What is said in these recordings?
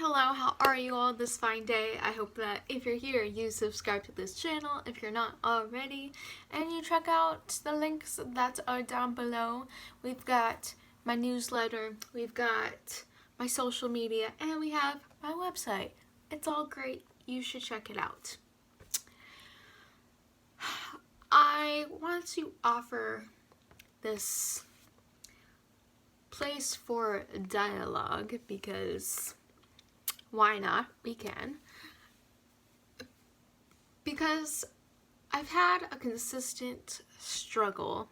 hello, how are you all this fine day? I hope that if you're here, you subscribe to this channel if you're not already, and you check out the links that are down below. We've got my newsletter, we've got my social media, and we have my website. It's all great. You should check it out. I want to offer this place for dialogue because why not? We can. Because I've had a consistent struggle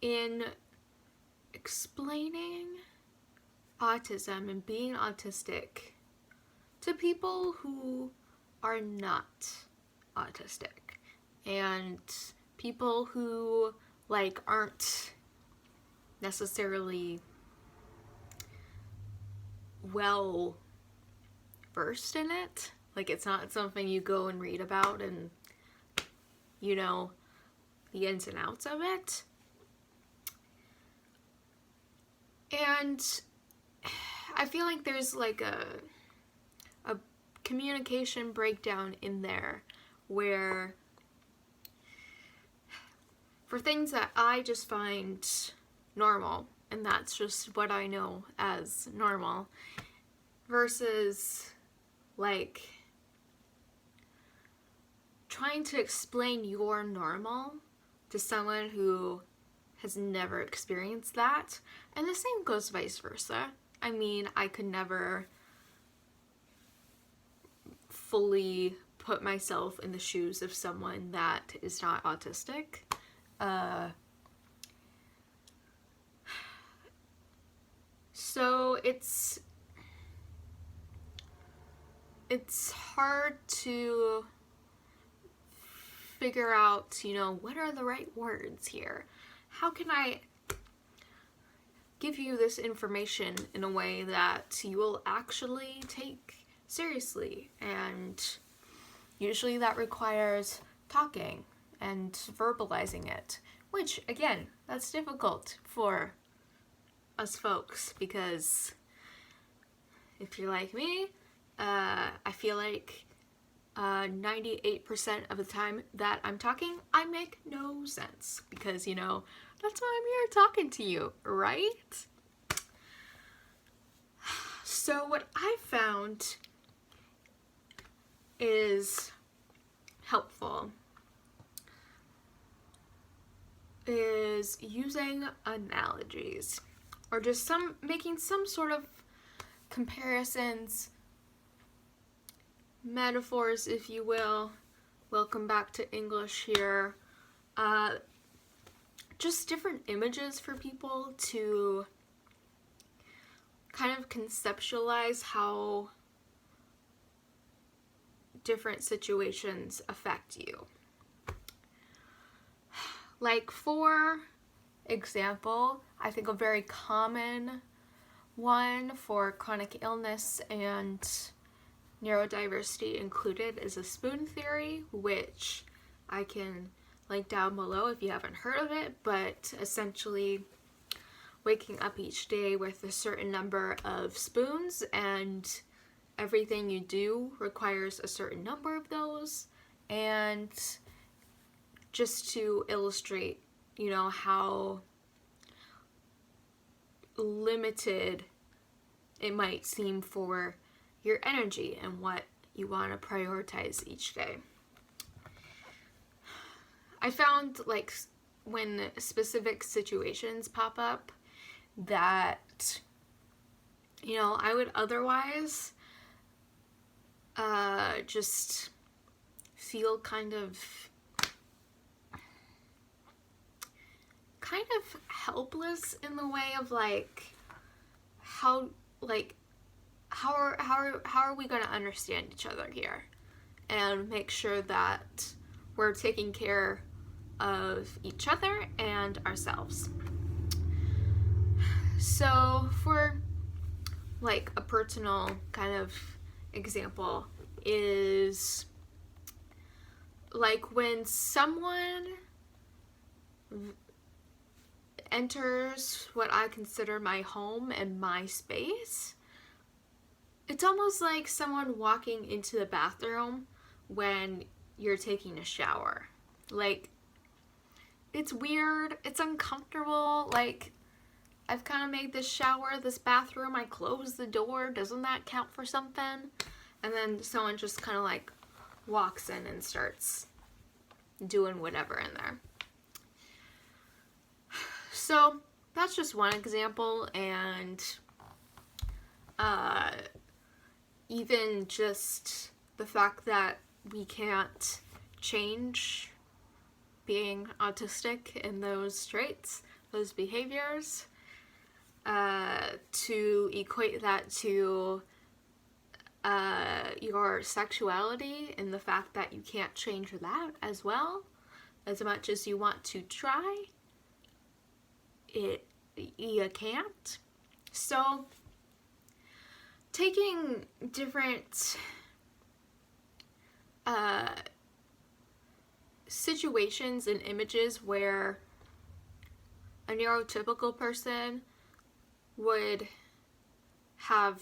in explaining autism and being autistic to people who are not autistic and people who aren't necessarily well versed in it. It's not something you go and read about and you know the ins and outs of it. And I feel like there's a communication breakdown in there where for things that I just find normal, and that's just what I know as normal, versus trying to explain your normal to someone who has never experienced that. And the same goes vice versa. I mean, I could never fully put myself in the shoes of someone that is not autistic. So it's hard to figure out, what are the right words here? How can I give you this information in a way that you will actually take seriously? And usually that requires talking and verbalizing it, which again, that's difficult for us folks, because if you're like me, I feel like 98% of the time that I'm talking, I make no sense, because that's why I'm here talking to you, right? So what I found is helpful is using analogies, or just making some sort of comparisons, metaphors, if you will. Welcome back to English here. Just different images for people to kind of conceptualize how different situations affect you. For example, I think a very common one for chronic illness and neurodiversity included is a spoon theory, which I can link down below if you haven't heard of it, but essentially waking up each day with a certain number of spoons, and everything you do requires a certain number of those. And just to illustrate, how limited it might seem for your energy and what you want to prioritize each day. I found when specific situations pop up that I would otherwise just feel kind of helpless in the way of how are we going to understand each other here and make sure that we're taking care of each other and ourselves. So for a personal kind of example is when someone enters what I consider my home and my space, it's almost like someone walking into the bathroom when you're taking a shower. Like, it's weird, it's uncomfortable, like, I've kind of made this shower, this bathroom, I close the door, doesn't that count for something? And then someone just kind of like walks in and starts doing whatever in there. So that's just one example, and even just the fact that we can't change being autistic in those traits, those behaviors, to equate that to your sexuality and the fact that you can't change that as well, as much as you want to try, you can't. So taking different situations and images where a neurotypical person would have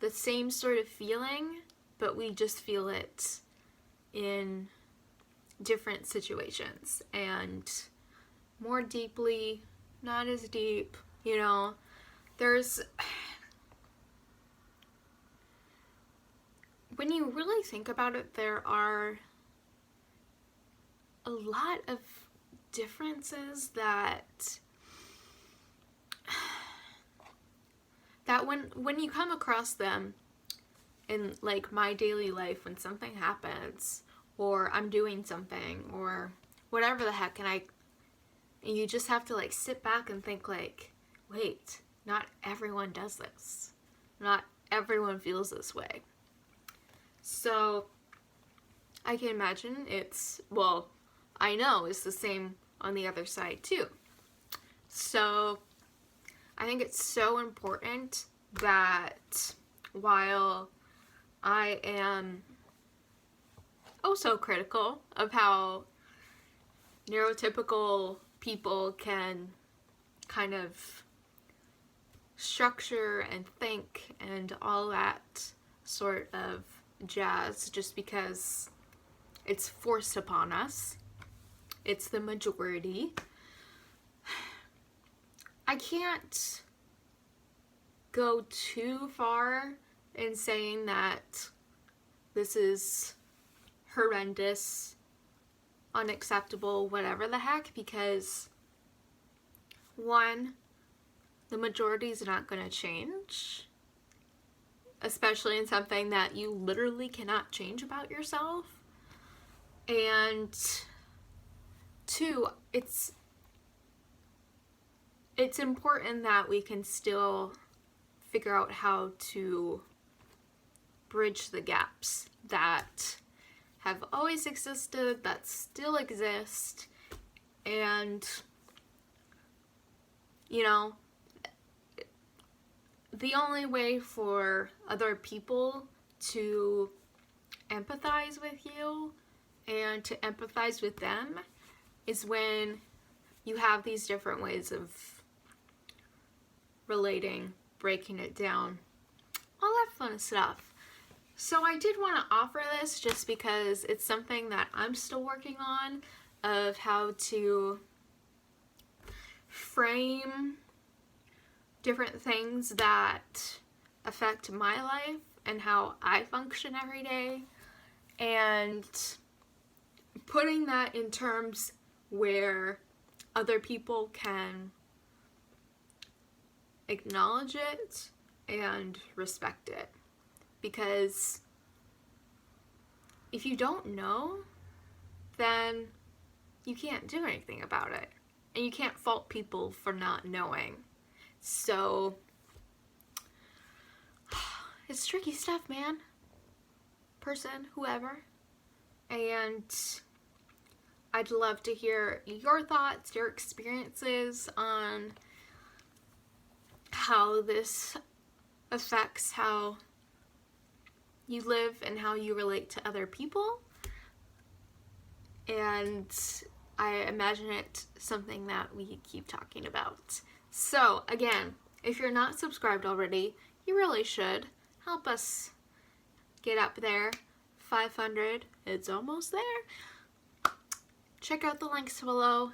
the same sort of feeling, but we just feel it in different situations and more deeply, not as deep, you know. There's, when you really think about it, there are a lot of differences that when you come across them in like my daily life, when something happens or I'm doing something or whatever the heck, and you just have to like sit back and think like, wait, not everyone does this. Not everyone feels this way. So I can imagine I know it's the same on the other side too. So I think it's so important that while I am so critical of how neurotypical people can kind of structure and think and all that sort of jazz, just because it's forced upon us, it's the majority, I can't go too far in saying that this is horrendous, unacceptable, whatever the heck, because one, the majority is not going to change, especially in something that you literally cannot change about yourself. And two, it's important that we can still figure out how to bridge the gaps that have always existed, that still exist, and, you know, the only way for other people to empathize with you and to empathize with them is when you have these different ways of relating, breaking it down, all that fun stuff. So I did want to offer this just because it's something that I'm still working on, of how to frame different things that affect my life and how I function every day, and putting that in terms where other people can acknowledge it and respect it. Because if you don't know, then you can't do anything about it. And you can't fault people for not knowing. So, it's tricky stuff, man. Person, whoever. And I'd love to hear your thoughts, your experiences on how this affects how you live and how you relate to other people. And I imagine it something that we keep talking about. So again, if you're not subscribed already, you really should. Help us get up there. 500, it's almost there. Check out the links below.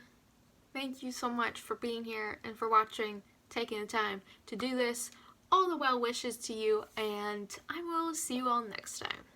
Thank you so much for being here and for watching, taking the time to do this. All the well wishes to you, and I will see you all next time.